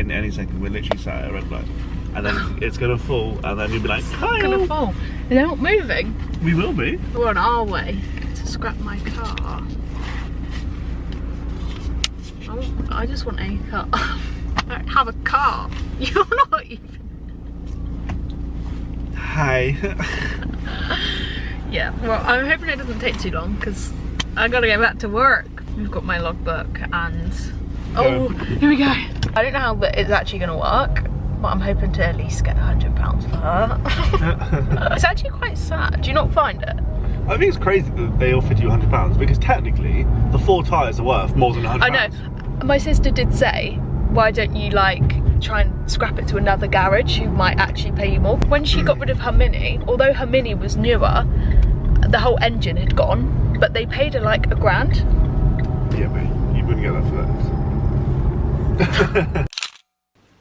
any second. We're literally sat at a red light. And then it's gonna fall, and then you'll be like, Kyle! It's gonna fall. They're not moving. We will be. We're on our way to scrap my car. I just want a car. I don't have a car. You're not even. Hi. Yeah, well, I'm hoping it doesn't take too long because I gotta go back to work. We've got my logbook and oh, here we go. I don't know how it's actually gonna work, but I'm hoping to at least get £100 for her. It's actually quite sad. Do you not find it? I think it's crazy that they offered you £100 because technically the 4 tyres are worth more than £100. I know. My sister did say, why don't you like try and scrap it to another garage who might actually pay you more. When she got rid of her Mini, although her Mini was newer, the whole engine had gone, but they paid her like £1,000. Yeah, but you wouldn't get that for that.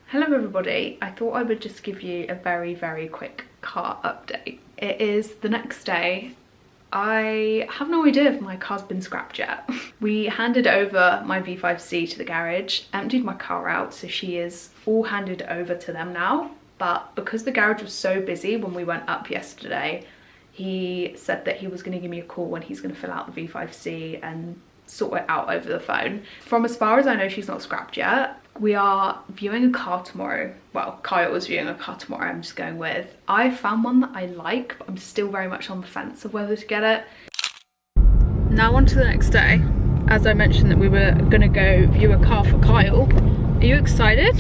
Hello everybody, I thought I would just give you a very quick car update. It is the next day. I have no idea if my car's been scrapped yet. We handed over my V5C to the garage, emptied my car out, so she is all handed over to them now. But because the garage was so busy when we went up yesterday, he said that he was going to give me a call when he's going to fill out the V5C and sort it out over the phone. From as far as I know, she's not scrapped yet. We are viewing a car tomorrow. Well, Kyle was viewing a car tomorrow, I'm just going with. I found one that I like, but I'm still very much on the fence of whether to get it. Now on to the next day. As I mentioned that we were gonna go view a car for Kyle. Are you excited?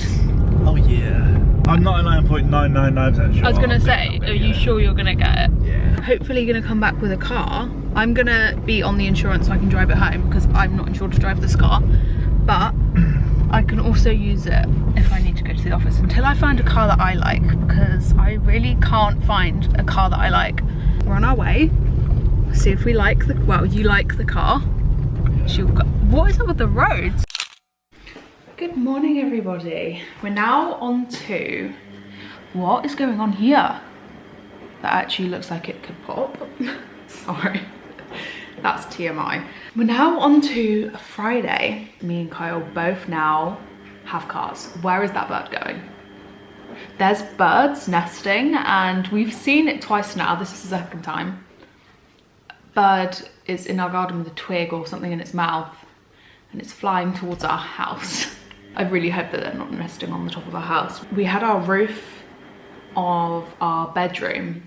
Oh yeah. I'm 99.999% sure. I was gonna say, are you sure you're gonna get it? Yeah. Hopefully you're gonna come back with a car. I'm gonna be on the insurance so I can drive it home because I'm not insured to drive this car. But I can also use it if I need to go to the office until I find a car that I like, because I really can't find a car that I like. We're on our way. See if we like the, well, you like the car. What is up with the roads? Good morning everybody. We're now on to, what is going on here? That actually looks like it could pop. Sorry. That's TMI. We're now on to a Friday. Me and Kyle both now have cars. Where is that bird going? There's birds nesting and we've seen it twice now. This is the second time. Bird is in our garden with a twig or something in its mouth and it's flying towards our house. I really hope that they're not nesting on the top of our house. We had our roof of our bedroom,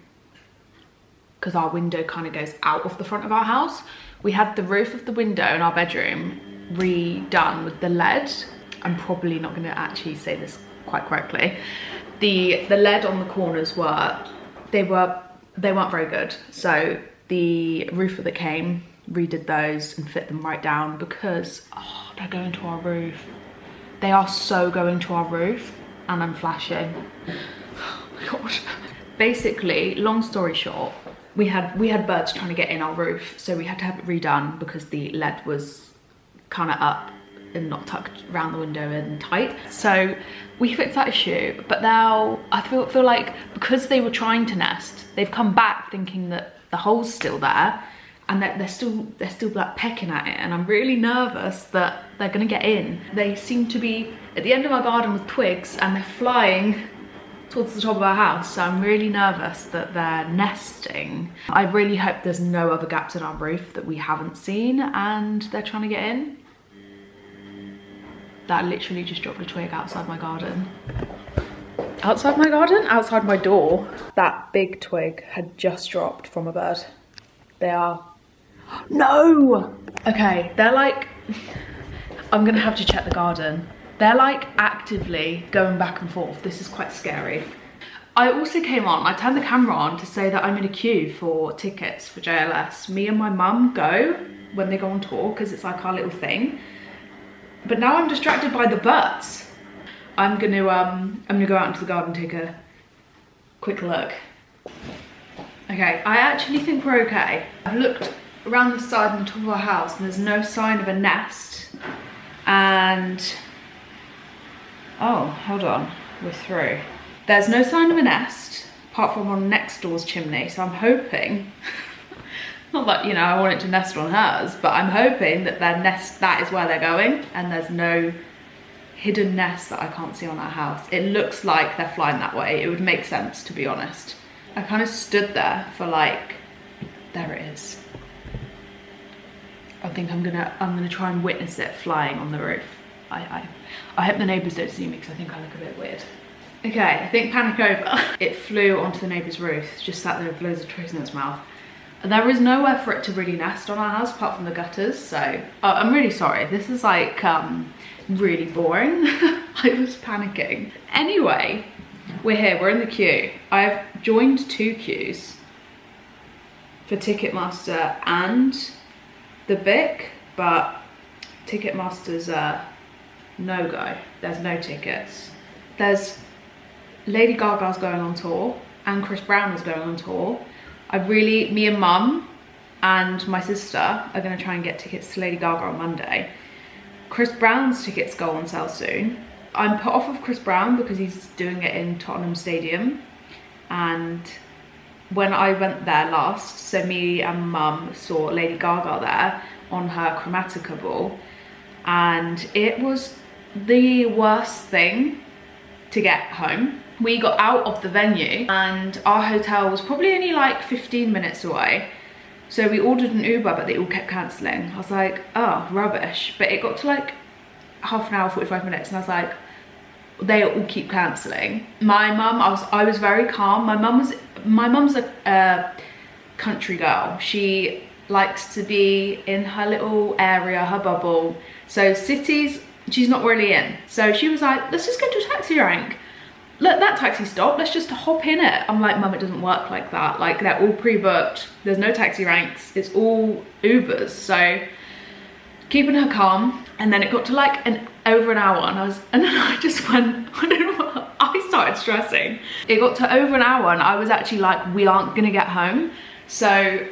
because our window kind of goes out of the front of our house. We had the roof of the window in our bedroom redone with the lead. I'm probably not going to actually say this quite correctly. The lead on the corners weren't very good. So the roofer that came redid those and fit them right down because they're going to our roof. They are so going to our roof, and I'm flashing. Oh my god. Basically, long story short, we had birds trying to get in our roof, so we had to have it redone because the lead was kind of up and not tucked around the window and tight. So we fixed that issue, but now I feel like because they were trying to nest, they've come back thinking that the hole's still there and that they're still like pecking at it, and I'm really nervous that they're gonna get in. They seem to be at the end of our garden with twigs and they're flying towards the top of our house, so I'm really nervous that they're nesting. I really hope there's no other gaps in our roof that we haven't seen and they're trying to get in. That literally just dropped a twig outside my garden. Outside my garden? Outside my door. That big twig had just dropped from a bird. They are... No! Okay, they're like... I'm gonna have to check the garden. They're like actively going back and forth. This is quite scary. I also came on, I turned the camera on to say that I'm in a queue for tickets for JLS. Me and my mum go when they go on tour because it's like our little thing. But now I'm distracted by the birds. I'm gonna go out into the garden, take a quick look. Okay, I actually think we're okay. I've looked around the side and the top of our house and there's no sign of a nest. And oh, hold on, we're through. There's no sign of a nest, apart from on next door's chimney, so I'm hoping, not that, you know, I want it to nest on hers, but I'm hoping that that is where they're going, and there's no hidden nests that I can't see on our house. It looks like they're flying that way. It would make sense, to be honest. I kind of stood there for like, there it is. I think I'm gonna try and witness it flying on the roof. I hope the neighbours don't see me because I think I look a bit weird. Okay, I think panic over. It flew onto the neighbour's roof, just sat there with loads of toys in its mouth. There is nowhere for it to really nest on our house apart from the gutters, so I'm really sorry. This is like really boring. I was panicking. Anyway, we're here, we're in the queue. I've joined 2 queues for Ticketmaster and the Bic, but Ticketmaster's no-go. There's no tickets. There's Lady Gaga's going on tour and Chris Brown is going on tour. Me and Mum and my sister are going to try and get tickets to Lady Gaga on Monday. Chris Brown's tickets go on sale soon. I'm put off of Chris Brown because he's doing it in Tottenham Stadium, and when I went there last, so me and Mum saw Lady Gaga there on her Chromatica ball, and it was the worst thing to get home. We got out of the venue and our hotel was probably only like 15 minutes away. So we ordered an Uber, but they all kept cancelling. I was like, oh, rubbish. But it got to like half an hour, 45 minutes, and I was like, they all keep cancelling. My mum, I was very calm. My mum's a country girl. She likes to be in her little area, her bubble. So cities, she's not really in. So she was like, let's just go to a taxi rank. Look, that taxi stopped, let's just hop in it. I'm like, Mum, it doesn't work like that. Like, they're all pre-booked. There's no taxi ranks. It's all Ubers. So keeping her calm. And then it got to like over an hour, and then I just went, I don't know what, I started stressing. It got to over an hour and I was actually like, we aren't gonna get home. So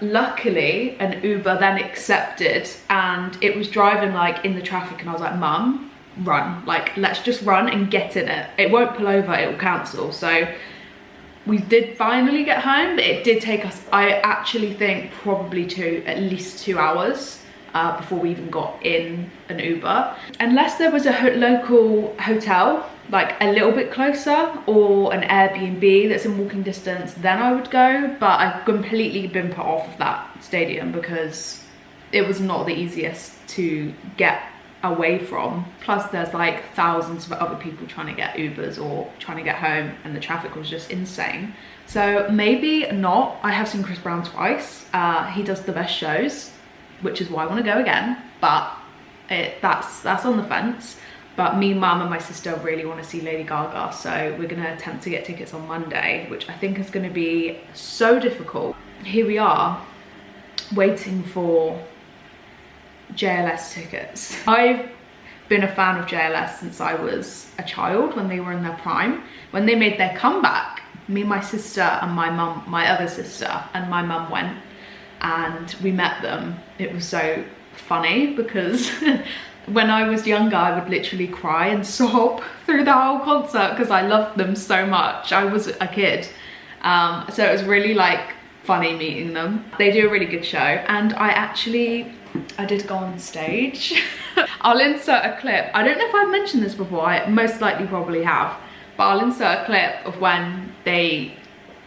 luckily an Uber then accepted, and it was driving like in the traffic, and I was like, Mum, run, like let's just run and get in it. It won't pull over, it will cancel. So we did finally get home, but it did take us, I actually think, probably at least 2 hours before we even got in an Uber. Unless there was a local hotel like a little bit closer, or an Airbnb that's in walking distance, then I would go. But I've completely been put off of that stadium because it was not the easiest to get away from. Plus there's like thousands of other people trying to get Ubers or trying to get home, and the traffic was just insane. So maybe not. I have seen Chris Brown twice. He does the best shows, which is why I want to go again, but that's on the fence. But me, Mum and my sister really want to see Lady Gaga, so we're going to attempt to get tickets on Monday, which I think is going to be so difficult. Here we are waiting for JLS tickets. I've been a fan of JLS since I was a child, when they were in their prime. When they made their comeback, me, my sister and my mum, my other sister and my mum went, and we met them. It was so funny because when I was younger, I would literally cry and sob through the whole concert because I loved them so much. I was a kid. So it was really like funny meeting them. They do a really good show, and I did go on stage. I'll insert a clip. I don't know if I've mentioned this before, I most likely probably have, but I'll insert a clip of when they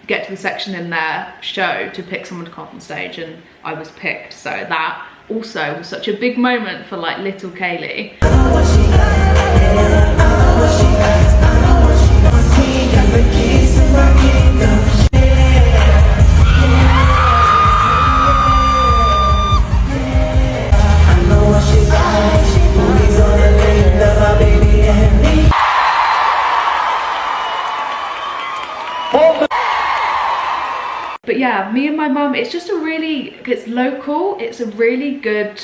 get to the section in their show to pick someone to come on stage, and I was picked. So that also was such a big moment for like little Kaylee. But yeah, me and my mum, it's local, it's a really good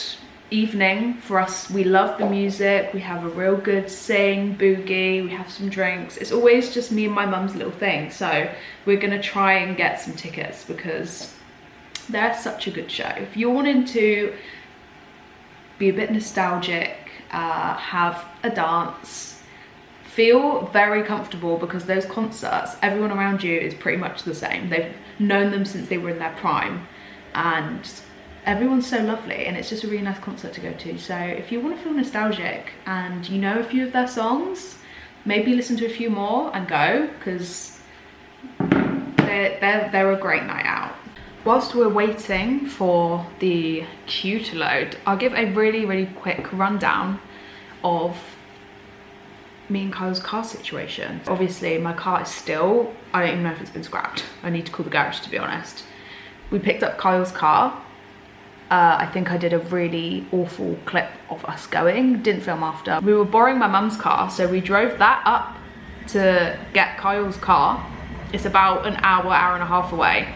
evening for us. We love the music, we have a real good sing, boogie, we have some drinks. It's always just me and my mum's little thing. So we're gonna try and get some tickets because they're such a good show. If you're wanting to be a bit nostalgic, have a dance, feel very comfortable, because those concerts, everyone around you is pretty much the same. They've known them since they were in their prime, and Everyone's so lovely, and it's just a really nice concert to go to. So if you want to feel nostalgic and you know a few of their songs, maybe listen to a few more and go, because they're a great night out. Whilst we're waiting for the queue to load, I'll give a really quick rundown of me and Kyle's car situation. Obviously my car is still, I don't even know if it's been scrapped. I need to call the garage, to be honest. We picked up Kyle's car. I think I did a really awful clip of us going, didn't film after. We were borrowing my mum's car, so we drove that up to get Kyle's car. It's about an hour and a half away.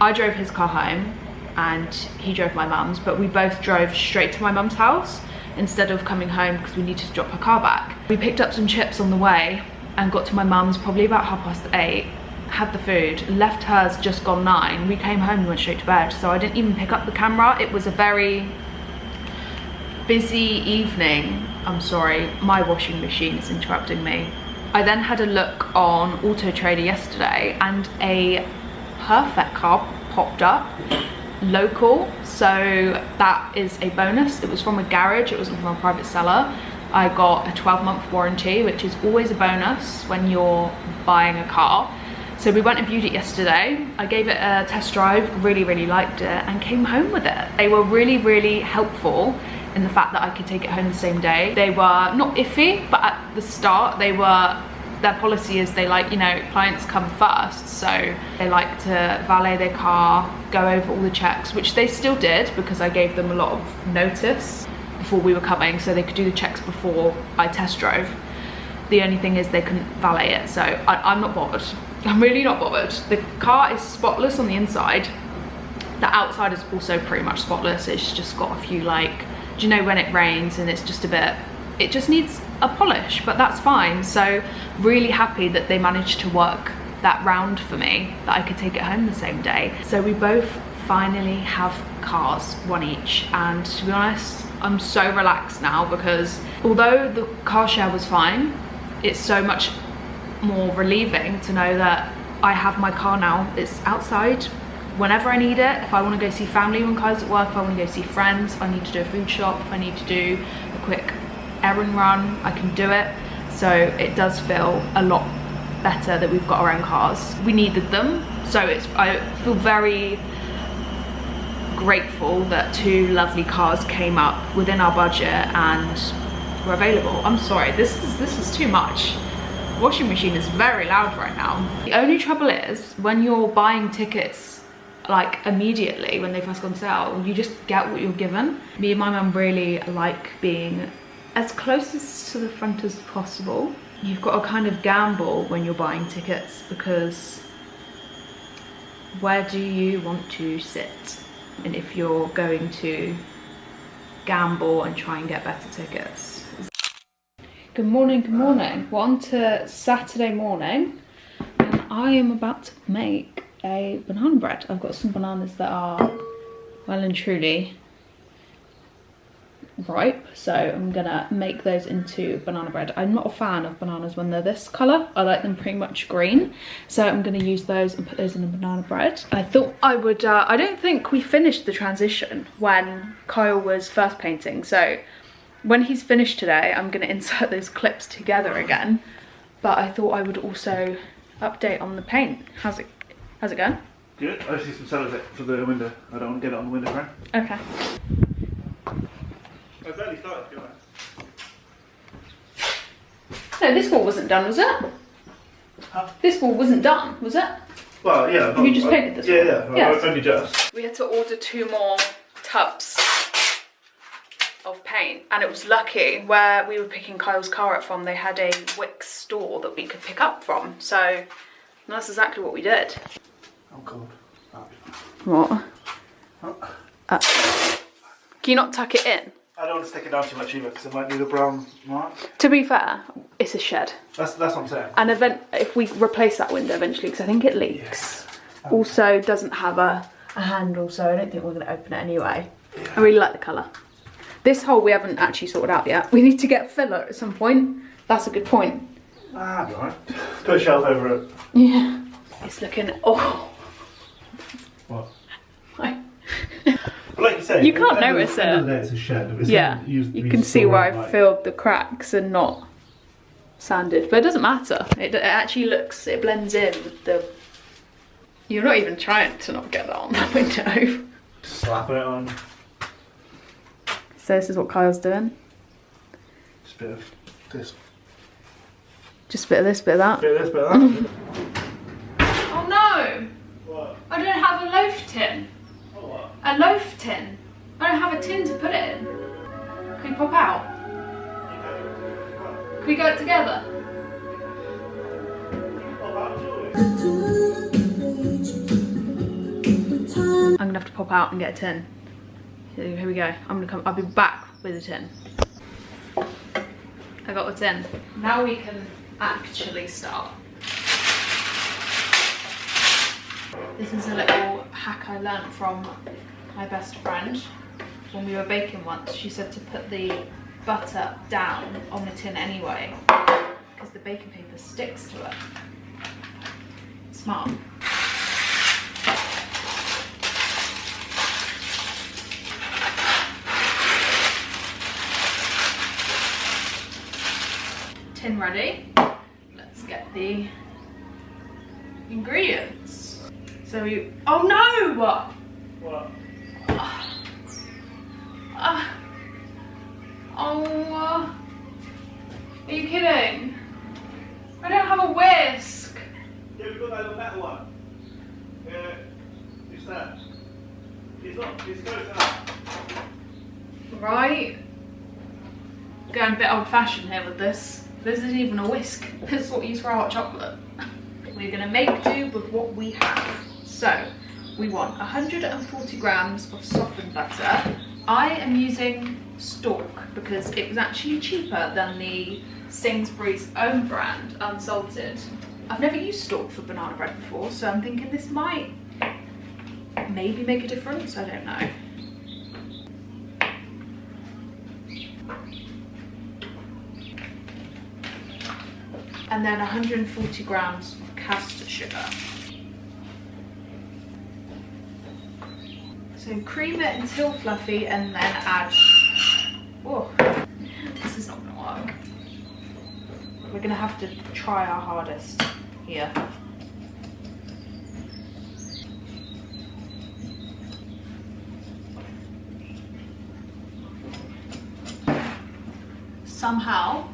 I drove his car home and he drove my mum's, but we both drove straight to my mum's house instead of coming home because we needed to drop her car back. We picked up some chips on the way and got to my mum's probably about 8:30, had the food, left hers just gone 9. We came home and went straight to bed, so I didn't even pick up the camera. It was a very busy evening. I'm sorry, my washing machine is interrupting me. I then had a look on Auto Trader yesterday and a perfect car popped up, local, so that is a bonus. It was from a garage, it wasn't from a private seller. I got a 12-month warranty, which is always a bonus when you're buying a car. So we went and viewed it yesterday. I gave it a test drive, really liked it, and came home with it. They were really helpful in the fact that I could take it home the same day. They were not iffy, but at the start they were, their policy is they like, you know, clients come first, so they like to valet their car, go over all the checks, which they still did because I gave them a lot of notice before we were coming, so they could do the checks before I test drove. The only thing is they couldn't valet it, so I'm not bothered. I'm really not bothered. The car is spotless on the inside. The outside is also pretty much spotless. It's just got a few, like, do you know when it rains and it's just a bit, it just needs a polish, but that's fine. So really happy that they managed to work that round for me, that I could take it home the same day. So we both finally have cars, one each, and to be honest, I'm so relaxed now because although the car share was fine, it's so much more relieving to know that I have my car now. It's outside whenever I need it. If I want to go see family when Kyle's at work, if I want to go see friends, if I need to do a food shop, if I need to do a quick errand run, I can do it. So it does feel a lot better that we've got our own cars. We needed them, so I feel very grateful that 2 lovely cars came up within our budget and were available. I'm sorry, this is too much. Washing machine is very loud right now. The only trouble is when you're buying tickets like immediately when they first go on sale, you just get what you're given. Me and my mum really like being as close to the front as possible. You've got to kind of gamble when you're buying tickets because where do you want to sit? And if you're going to gamble and try and get better tickets. Good morning, good morning. We're on to Saturday morning and I am about to make a banana bread. I've got some bananas that are well and truly ripe, so I'm gonna make those into banana bread. I'm not a fan of bananas when they're this colour. I like them pretty much green, so I'm gonna use those and put those in a banana bread. I thought I would, I don't think we finished the transition when Kyle was first painting, so when he's finished today, I'm gonna insert those clips together again, but I thought I would also update on the paint. How's it going? Good. I see some sellers for the window. I don't want to get it on the window frame. Okay. I barely started, to be honest. No, this wall wasn't done, was it? Huh? This wall wasn't done, was it? Well, yeah. You just painted this one? Yeah. Yes. Only just. We had to order 2 more tubs of paint, and it was lucky where we were picking Kyle's car up from, they had a Wix store that we could pick up from, so that's exactly what we did. I'm cold. What? Oh. Can you not tuck it in? I don't want to stick it down too much either because it might need a brown mark. To be fair, it's a shed. That's what I'm saying. And if we replace that window eventually, because I think it leaks. Yeah. Also doesn't have a handle, so I don't think we're going to open it anyway. Yeah. I really like the colour. This hole we haven't actually sorted out yet. We need to get filler at some point. That's a good point. Ah, alright. Put a shelf over it. Yeah. It's looking, oh. What? But like you say, you can't notice at the end of the it. day, it's a shed. It's Yeah, used to you be can see where stored, I like- filled the cracks and not sanded, but it doesn't matter. It actually looks, it blends in with the. You're not even trying to not get that on that window. Slapping it on. So this is what Kyle's doing. Just a bit of this. Just a bit of this, bit of that. Bit of this, bit of that. Oh no! What? I don't have a loaf tin. Oh, what? A loaf tin. I don't have a tin to put it in. Can we pop out? Can we go it together? I'm gonna have to pop out and get a tin. Here we go. I'll be back with a tin. I got the tin. Now we can actually start. This is a little hack I learnt from my best friend. When we were baking once, she said to put the butter down on the tin anyway, because the baking paper sticks to it. Smart. Tin ready. Let's get the ingredients. So you. Oh no! What? Are you kidding? I don't have a whisk. Yeah, we've got that little metal one. Yeah, it's that. It's goes out. Right. Going a bit old fashioned here with this. This isn't even a whisk. This is what we use for our hot chocolate. We're gonna make do with what we have. So, we want 140 grams of softened butter. I am using Stork because it was actually cheaper than the Sainsbury's own brand, unsalted. I've never used Stork for banana bread before, so I'm thinking this might maybe make a difference, I don't know. And then 140 grams of caster sugar. So cream it until fluffy and then add, oh, this is not gonna work. We're gonna have to try our hardest here. Somehow,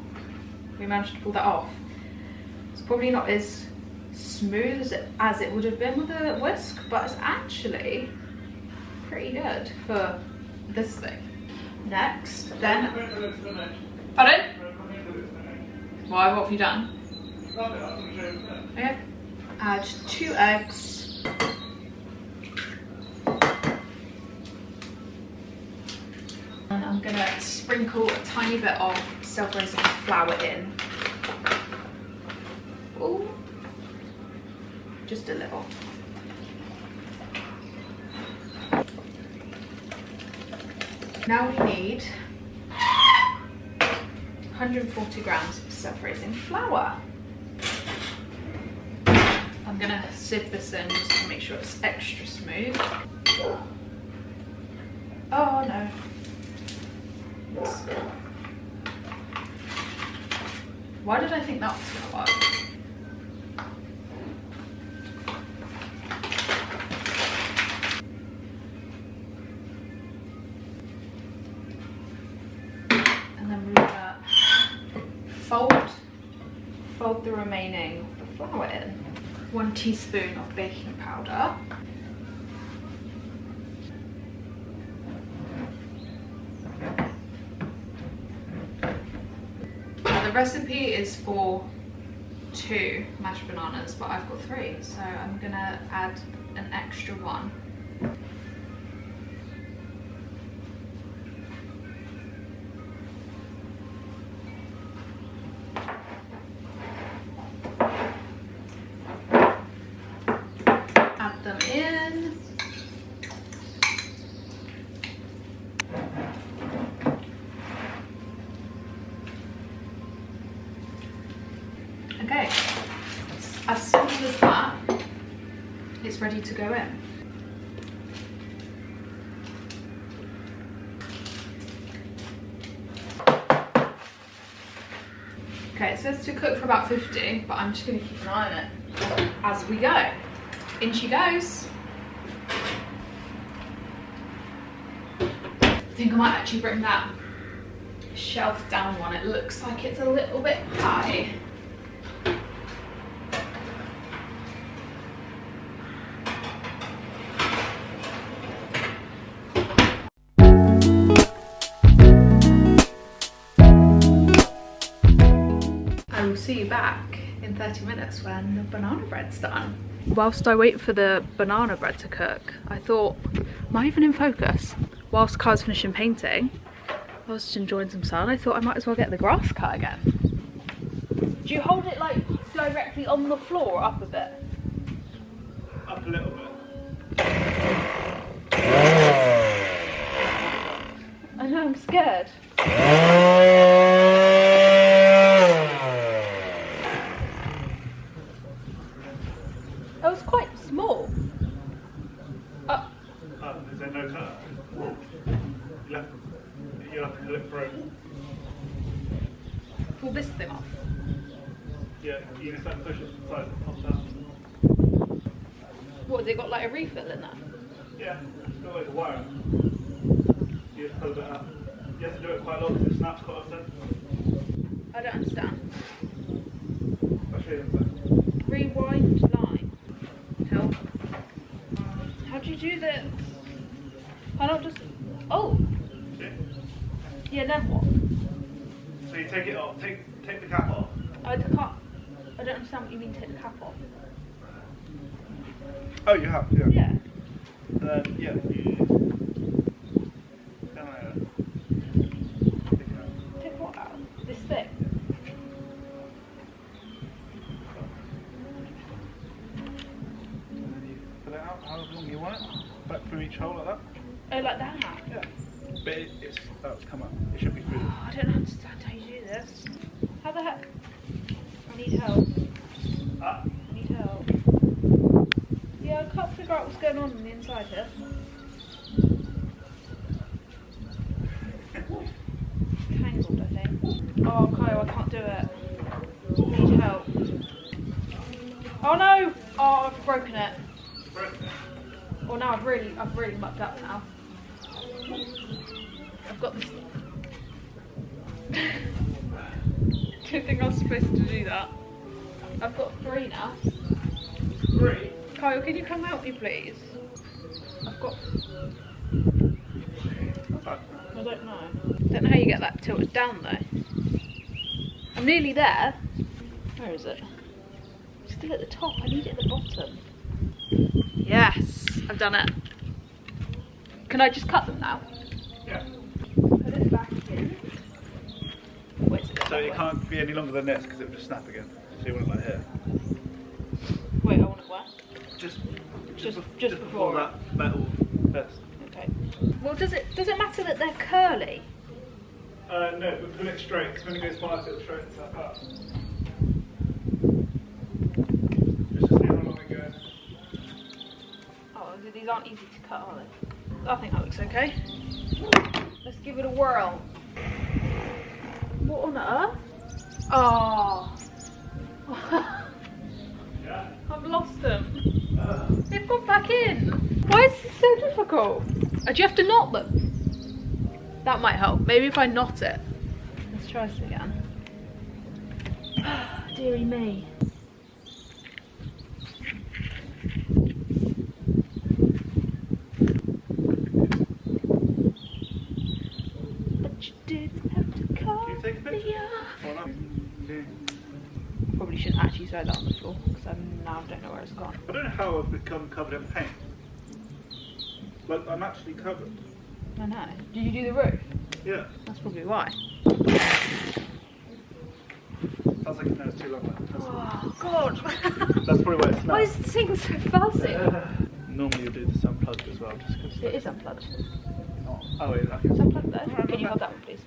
we managed to pull that off. It's probably not as smooth as it would have been with a whisk, but it's actually pretty good for this thing. Next, then. Pardon? Why? What have you done? Okay. Add 2 eggs. And I'm gonna sprinkle a tiny bit of self-raising flour in. Ooh. Just a little. Now we need 140 grams of self-raising flour. I'm gonna sieve this in just to make sure it's extra smooth. Oh no. Why did I think that was gonna work? And then we're gonna fold the remaining of the flour in. 1 teaspoon of baking powder. Now the recipe is for 2 mashed bananas, but I've got 3, so I'm gonna add an extra 1. Add them in. Okay, as simple as that, it's ready to go in. says to cook for about 50, but I'm just going to keep an eye on it as we go. In she goes. I think I might actually bring that shelf down one. It looks like it's a little bit high. I will see you back in 30 minutes when the banana bread's done. Whilst I wait for the banana bread to cook, I thought, am I even in focus? Whilst Kai's finishing painting, I was just enjoying some sun. I thought I might as well get the grass cut again. Do you hold it like directly on the floor or up a bit? Up a little bit. I know, I'm scared. It was quite small. Is there no cut? You'll have to pull it through. Pull this thing off. Yeah, you just have to push it to the side and pops out. What, has it got like a refill in there? Yeah, it's got like a wire. You just pull it out. You have to do it quite a lot because it snaps quite often. I don't understand. I'll show you in a second. Rewind line. Help. How do you do this? Why not just... Oh! See? Yeah, then what? So you take it off, take the cap off. I don't understand what you mean take the cap off. Oh, you have, yeah. Yeah. And then, yeah, you... Take what out? This thing? And then you pull it out however long you want it. Back through each hole like that. Oh, like that? Yeah. But it's come up. It should be through. Oh, I don't understand how you do this. How the heck? I need help. Ah. I need help. Yeah, I can't figure out what's going on the inside here. Tangled, I think. Oh, Kyle, I can't do it. I need help. Oh no! Oh, I've broken it. Well, now I've really mucked up now. I've got this. Didn't think I was supposed to do that. I've got 3 now. 3? Kyle, can you come help me, please? I've got. I don't know. Don't know how you get that tilted down though. I'm nearly there. Where is it? It's still at the top. I need it at the bottom. Yes, I've done it. Can I just cut them now? Yeah. Put it back in. Wait, So it can't be any longer than this because it will just snap again. So you want it like here. Wait, I want it where? Just before that metal vest. Okay. Well, does it matter that they're curly? No, but pull it straight because when it goes past it'll straighten itself up. Just to see how long it goes. Oh, these aren't easy to cut, are they? I think that looks okay. Let's give it a whirl. What on earth? Oh. Yeah. I've lost them. They've gone back in. Why is this so difficult? Do you have to knot them? That might help. Maybe if I knot it. Let's try this again. Dearie me. But you didn't have to call Can you take a me picture? up. Or not? Probably shouldn't actually throw that on the floor because now I don't know where it's gone. I don't know how I've become covered in paint. Like, I'm actually covered. I know. Did you do the roof? Yeah. That's probably why. Sounds like it's been too long. Oh, God. That's probably why it's Why snapped. is this thing so fuzzy? Normally you do this unplugged as well, just because. It is unplugged. Oh, wait, It's unplugged though. Can you hold that one, please?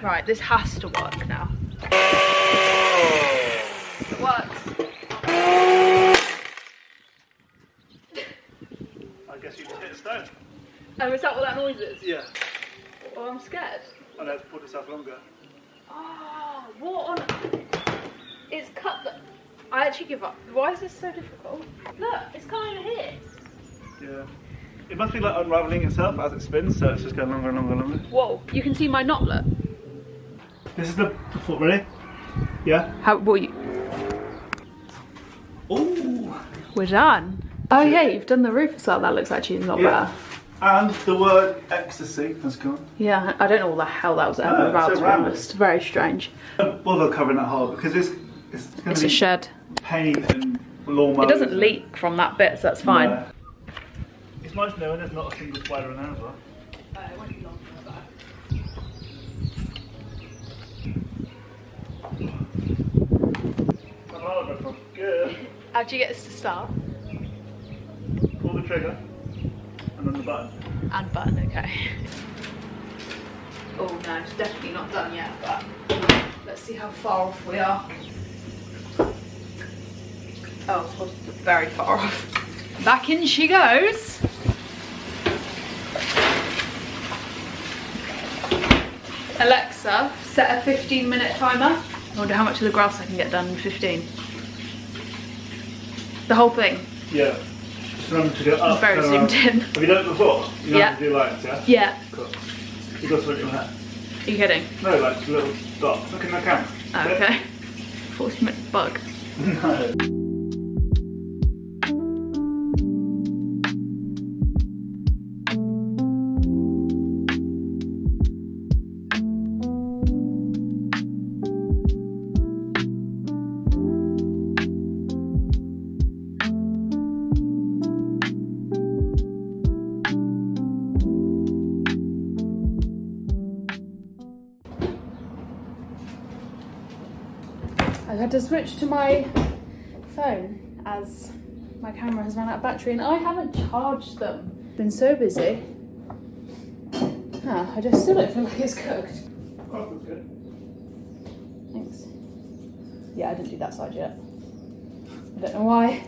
Right, this has to work now. It works. I guess you just hit a stone. Oh, is that what that noise is? Yeah. Oh, I'm scared. Oh, let's pull this up longer. Oh, what on... It's cut the... I actually give up. Why is this so difficult? Look, it's kind of here. Yeah. It must be like unravelling itself as it spins, so it's just going longer and longer and longer. Whoa, you can see my knot, look. This is the foot, ready? Yeah? How, what you... Ooh! We're done. Oh yeah, you've done the roof as well. That looks actually a lot better. And the word ecstasy has gone. Yeah, I don't know what the hell that was ever about, to be honest. Very strange. Don't bother covering that hole because it's going to be a shed. Paint and lawnmowers. It doesn't leak from that bit, so that's fine. No. It's nice knowing there's not a single spider in there as well. It won't be long for that. Good. How do you get this to start? Pull the trigger and then the button. And button, okay. Oh no, it's definitely not done yet, but let's see how far off we are. Oh, we're very far off. Back in she goes. Alexa, set a 15-minute timer. I wonder how much of the grass I can get done in 15. The whole thing. Yeah. Just remember to go up. I'm very zoomed in. Have you done it before? You know how to do lines, yeah? Yeah. Cool. You got something on that? Are you kidding? No, like a little dot. Look in the camera. Oh, okay. 40-minute bug. No. I had to switch to my phone as my camera has run out of battery and I haven't charged them. Been so busy. I just still don't feel like it's cooked. Oh, that's good. Thanks. Yeah, I didn't do that side yet. I don't know why.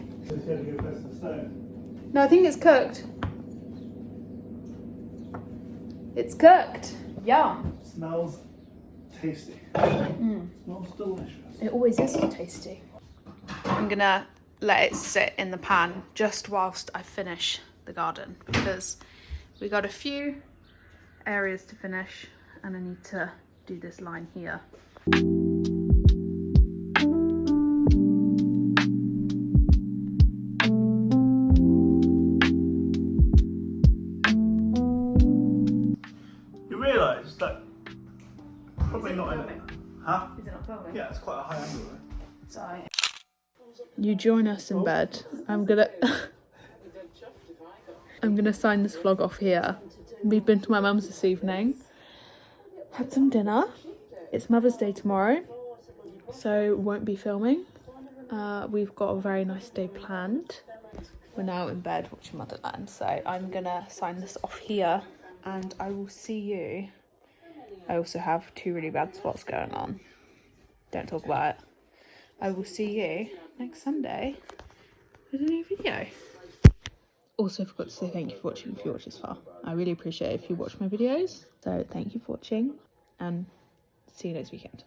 No, I think it's cooked. It's cooked. Yum. Smells tasty. Smells delicious. It always is tasty. I'm gonna let it sit in the pan just whilst I finish the garden because we got a few areas to finish and I need to do this line here. You realise that probably not in it. Huh? Is it not filming? Yeah, it's quite a high angle though. Sorry. You join us in bed. I'm gonna sign this vlog off here. We've been to my mum's this evening. Had some dinner. It's Mother's Day tomorrow, so won't be filming. We've got a very nice day planned. We're now in bed watching Motherland, so I'm gonna sign this off here and I will see you. I also have 2 really bad spots going on. Don't talk about it. I will see you next Sunday with a new video. Also forgot to say thank you for watching if you watch this far. I really appreciate it if you watch my videos. So thank you for watching and see you next weekend.